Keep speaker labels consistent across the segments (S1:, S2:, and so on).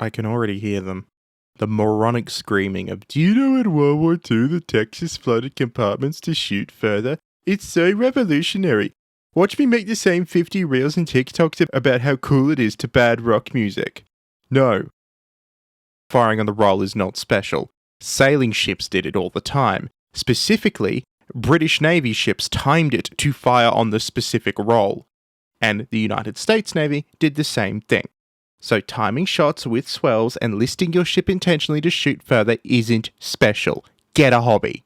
S1: I can already hear them. The moronic screaming of, "Do you know in World War II the Texas flooded compartments to shoot further? It's so revolutionary. Watch me make the same 50 reels and TikToks about how cool it is to bad rock music." No. Firing on the roll is not special. Sailing ships did it all the time. Specifically, British Navy ships timed it to fire on the specific roll. And the United States Navy did the same thing. So timing shots with swells and listing your ship intentionally to shoot further isn't special. Get a hobby.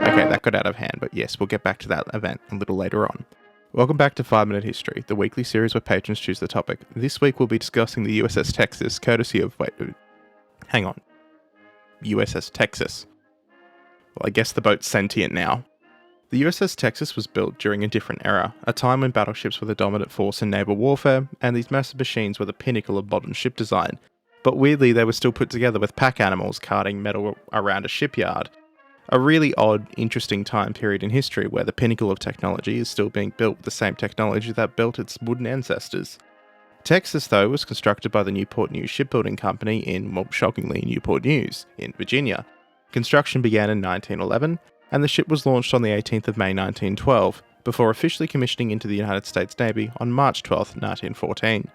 S1: Okay, that got out of hand, but yes, we'll get back to that event a little later on. Welcome back to 5 Minute History, the weekly series where patrons choose the topic. This week we'll be discussing the USS Texas, courtesy of... USS Texas. Well, I guess the boat's sentient now. The USS Texas was built during a different era, a time when battleships were the dominant force in naval warfare, and these massive machines were the pinnacle of modern ship design. But weirdly, they were still put together with pack animals carting metal around a shipyard. A really odd, interesting time period in history where the pinnacle of technology is still being built with the same technology that built its wooden ancestors. Texas, though, was constructed by the Newport News Shipbuilding Company in, well, shockingly, Newport News, in Virginia. Construction began in 1911, and the ship was launched on the 18th of May 1912, before officially commissioning into the United States Navy on March 12, 1914.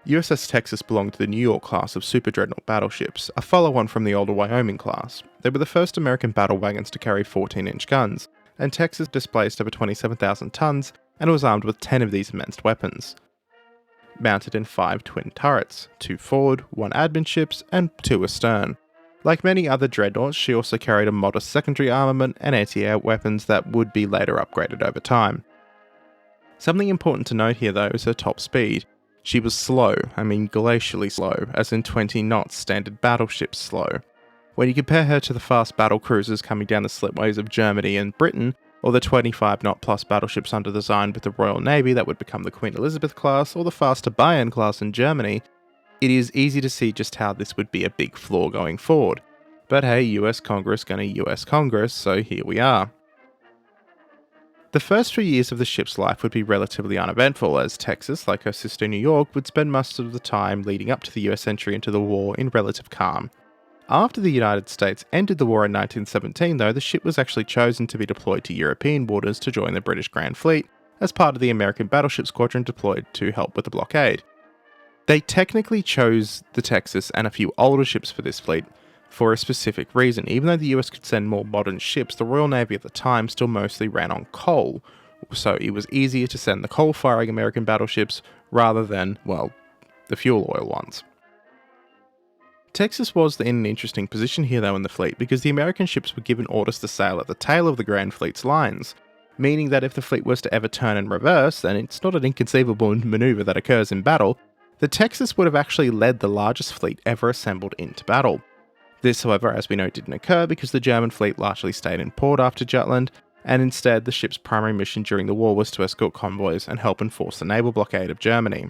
S1: USS Texas belonged to the New York class of Super Dreadnought battleships, a follow-on from the older Wyoming class. They were the first American battle wagons to carry 14-inch guns, and Texas displaced over 27,000 tons and was armed with 10 of these immense weapons. Mounted in 5 twin turrets, 2 forward, 1 admin ships, and 2 astern. Like many other dreadnoughts, she also carried a modest secondary armament and anti-air weapons that would be later upgraded over time. Something important to note here though is her top speed. She was slow, glacially slow, as in 20 knots standard battleship slow. When you compare her to the fast battle cruisers coming down the slipways of Germany and Britain, or the 25-knot plus battleships under design with the Royal Navy that would become the Queen Elizabeth class, or the faster Bayern class in Germany, it is easy to see just how this would be a big flaw going forward. But hey, US Congress gonna US Congress, so here we are. The first few years of the ship's life would be relatively uneventful, as Texas, like her sister New York, would spend most of the time leading up to the US entry into the war in relative calm. After the United States ended the war in 1917 though, the ship was actually chosen to be deployed to European waters to join the British Grand Fleet, as part of the American battleship squadron deployed to help with the blockade. They technically chose the Texas and a few older ships for this fleet for a specific reason. Even though the US could send more modern ships, the Royal Navy at the time still mostly ran on coal, so it was easier to send the coal-firing American battleships rather than, well, the fuel oil ones. Texas was in an interesting position here though in the fleet, because the American ships were given orders to sail at the tail of the Grand Fleet's lines, meaning that if the fleet was to ever turn and reverse, and it's not an inconceivable manoeuvre that occurs in battle, the Texas would have actually led the largest fleet ever assembled into battle. This, however, as we know, didn't occur because the German fleet largely stayed in port after Jutland, and instead the ship's primary mission during the war was to escort convoys and help enforce the naval blockade of Germany.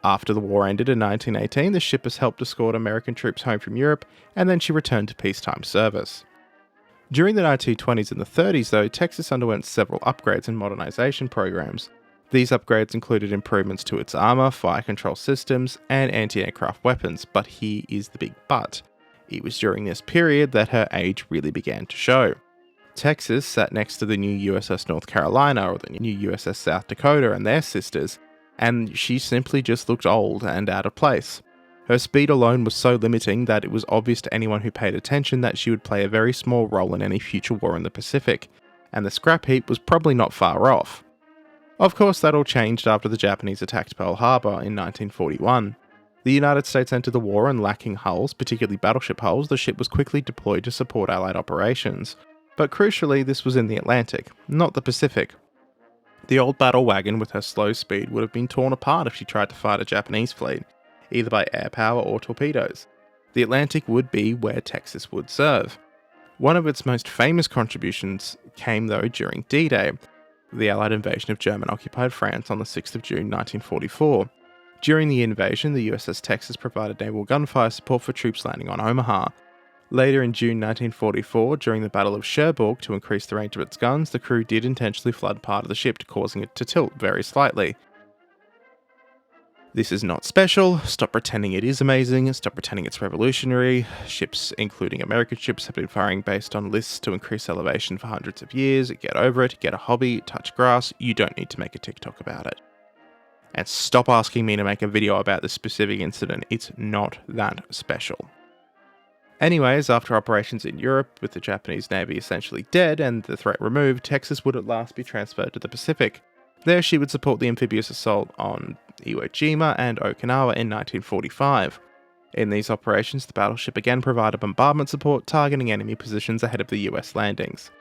S1: After the war ended in 1918, the ship has helped escort American troops home from Europe, and then she returned to peacetime service. During the 1920s and the 30s though, Texas underwent several upgrades and modernization programs. These upgrades included improvements to its armor, fire control systems, and anti-aircraft weapons, but here is the big but. It was during this period that her age really began to show. Texas sat next to the new USS North Carolina or the new USS South Dakota and their sisters, and she simply just looked old and out of place. Her speed alone was so limiting that it was obvious to anyone who paid attention that she would play a very small role in any future war in the Pacific, and the scrap heap was probably not far off. Of course, that all changed after the Japanese attacked Pearl Harbor in 1941. The United States entered the war, and lacking hulls, particularly battleship hulls, the ship was quickly deployed to support Allied operations. But crucially, this was in the Atlantic, not the Pacific. The old battle wagon with her slow speed would have been torn apart if she tried to fight a Japanese fleet, either by air power or torpedoes. The Atlantic would be where Texas would serve. One of its most famous contributions came though during D-Day, the Allied invasion of German-occupied France on the 6th of June 1944. During the invasion, the USS Texas provided naval gunfire support for troops landing on Omaha. Later in June 1944, during the Battle of Cherbourg, to increase the range of its guns, the crew did intentionally flood part of the ship, causing it to tilt very slightly. This is not special. Stop pretending it is amazing. Stop pretending it's revolutionary. Ships, including American ships, have been firing based on lists to increase elevation for hundreds of years. Get over it. Get a hobby. Touch grass. You don't need to make a TikTok about it. And stop asking me to make a video about this specific incident. It's not that special. Anyways, after operations in Europe, with the Japanese Navy essentially dead and the threat removed, Texas would at last be transferred to the Pacific. There she would support the amphibious assault on Iwo Jima and Okinawa in 1945. In these operations, the battleship again provided bombardment support, targeting enemy positions ahead of the US landings.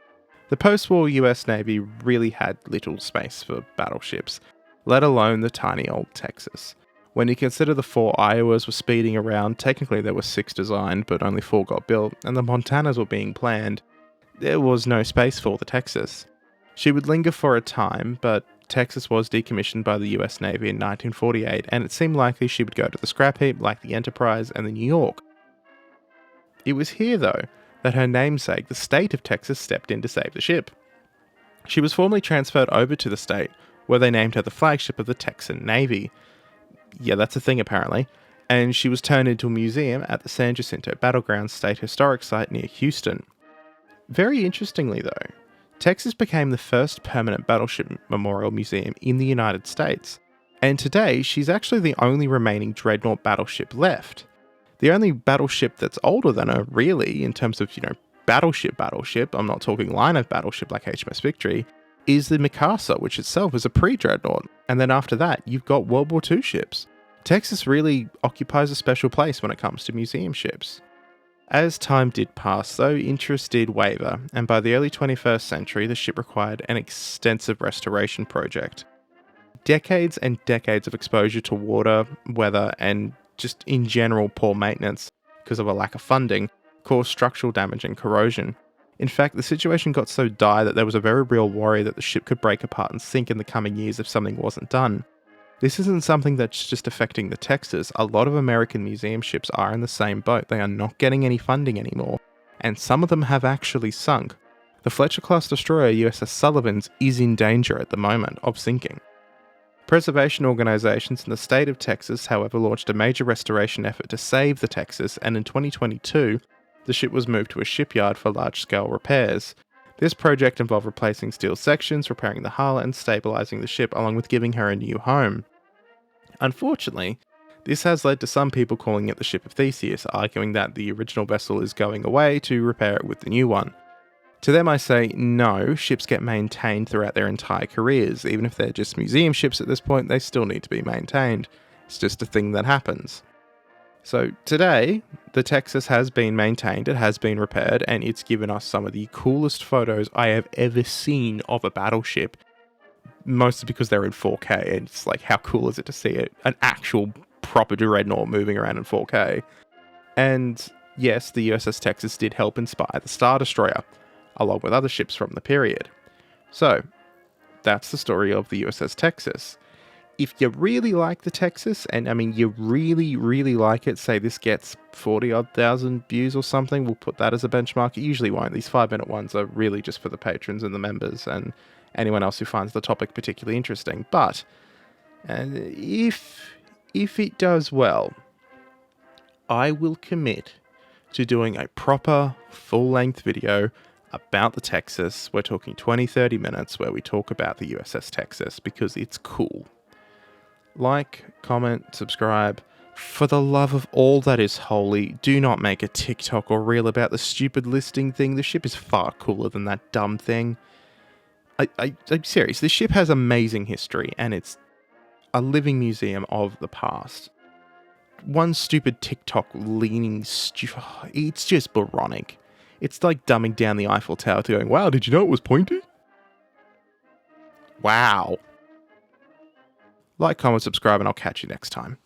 S1: The post-war US Navy really had little space for battleships, let alone the tiny old Texas. When you consider the 4 Iowas were speeding around, technically there were 6 designed, but only 4 got built, and the Montanas were being planned, there was no space for the Texas. She would linger for a time, but Texas was decommissioned by the US Navy in 1948, and it seemed likely she would go to the scrap heap like the Enterprise and the New York. It was here, though, that her namesake, the state of Texas, stepped in to save the ship. She was formally transferred over to the state, where they named her the flagship of the Texan Navy. Yeah, that's a thing apparently. And she was turned into a museum at the San Jacinto Battleground State Historic Site near Houston. Very interestingly, though, Texas became the first permanent battleship memorial museum in the United States, and today she's actually the only remaining Dreadnought battleship left. The only battleship that's older than her, really, in terms of, battleship, I'm not talking line of battleship like HMS Victory, is the Mikasa, which itself is a pre-Dreadnought, and then after that, you've got World War II ships. Texas really occupies a special place when it comes to museum ships. As time did pass, though, interest did waver, and by the early 21st century, the ship required an extensive restoration project. Decades and decades of exposure to water, weather, and just in general poor maintenance, because of a lack of funding, caused structural damage and corrosion. In fact, the situation got so dire that there was a very real worry that the ship could break apart and sink in the coming years if something wasn't done. This isn't something that's just affecting the Texas. A lot of American museum ships are in the same boat. They are not getting any funding anymore, and some of them have actually sunk. The Fletcher-class destroyer USS Sullivan's is in danger at the moment of sinking. Preservation organisations in the state of Texas, however, launched a major restoration effort to save the Texas, and in 2022, the ship was moved to a shipyard for large-scale repairs. This project involved replacing steel sections, repairing the hull, and stabilising the ship, along with giving her a new home. Unfortunately, this has led to some people calling it the Ship of Theseus, arguing that the original vessel is going away to repair it with the new one. To them I say, no, ships get maintained throughout their entire careers. Even if they're just museum ships at this point, they still need to be maintained. It's just a thing that happens. So today, the Texas has been maintained, it has been repaired, and it's given us some of the coolest photos I have ever seen of a battleship. Mostly because they're in 4K, and it's like, how cool is it to see an actual proper Dreadnought moving around in 4K? And yes, the USS Texas did help inspire the Star Destroyer, along with other ships from the period. So, that's the story of the USS Texas. If you really like the Texas, and I mean you really, really like it, say this gets 40-odd thousand views or something, we'll put that as a benchmark. It usually won't. These 5-minute ones are really just for the patrons and the members and anyone else who finds the topic particularly interesting. But if it does well, I will commit to doing a proper full-length video about the Texas. We're talking 20-30 minutes where we talk about the USS Texas because it's cool. Like, comment, subscribe. For the love of all that is holy, do not make a TikTok or reel about the stupid listing thing. The ship is far cooler than that dumb thing. I'm serious. This ship has amazing history, and it's a living museum of the past. One stupid TikTok leaning it's just moronic. It's like dumbing down the Eiffel Tower to going, wow, did you know it was pointy? Wow. Like, comment, subscribe, and I'll catch you next time.